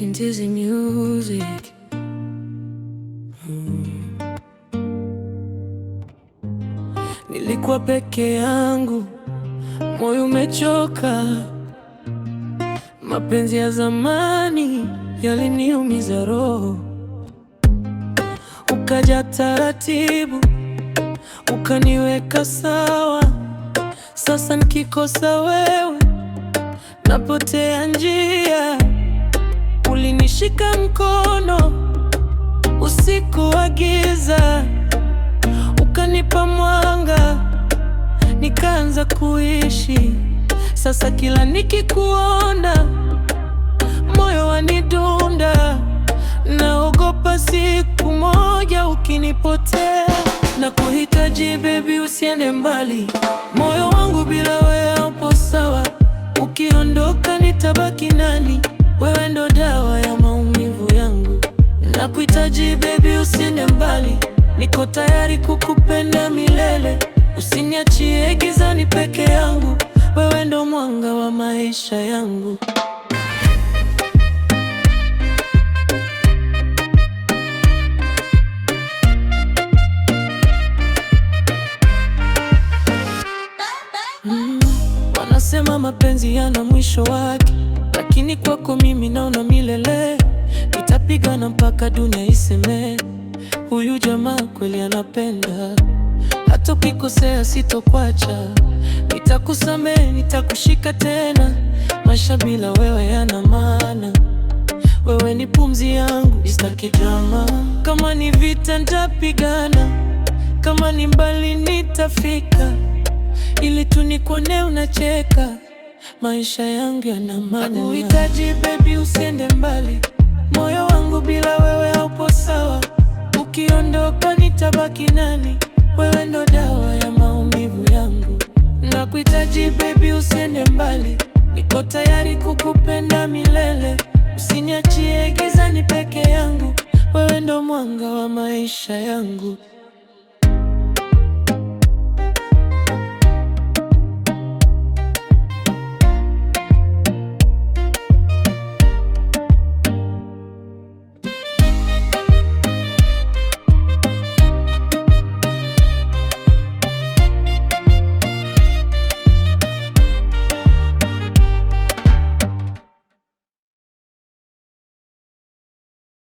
Kindizi Music. Nilikuwa peke yangu, moyo umechoka. Mapenzi ya zamani yaliniumiza roho. Ukaja taratibu, ukaniweka sawa. Sasa nikikosa wewe, napotea njia. Ulinishika mkono usiku wa giza, ukanipa mwanga, nikaanza kuishi. Sasa kila nikikuona, moyo wanidunda. Naogopa siku moja ukinipotea. Na kuhitaji baby, usiende mbali. Moyo wangu bila wewe haupo sawa. Ukiondoka nitabaki nani? Wewe ndo dawa ya maumivu yangu. Na kuhitaji baby, usiende mbali. Niko tayari kukupenda milele. Usiniachie gizani peke yangu. Wewe ndo mwanga wa maisha yangu. Wanasema mapenzi yana mwisho wake, lakini kwako mimi naona milele. Nitapigana mpaka dunia iseme, huyu jamaa kweli anapenda. Hata ukikosea sitokwacha, nitakusamehe, nitakushika tena. Maisha bila wewe yana maana. Wewe ni pumzi yangu, sitaki drama. Kama ni vita nitapigana, kama ni mbali nitafika, ili tu nikuone unacheka. Maisha yangu yana maana. Nakuhitaji baby, usiende mbali. Moyo wangu bila wewe haupo sawa. Ukiondoka nitabaki nani? Wewe ndo dawa ya maumivu yangu. Nakuhitaji baby, usiende mbali. Niko tayari kukupenda milele. Usiniachie gizani peke yangu. Wewe ndo mwanga wa maisha yangu.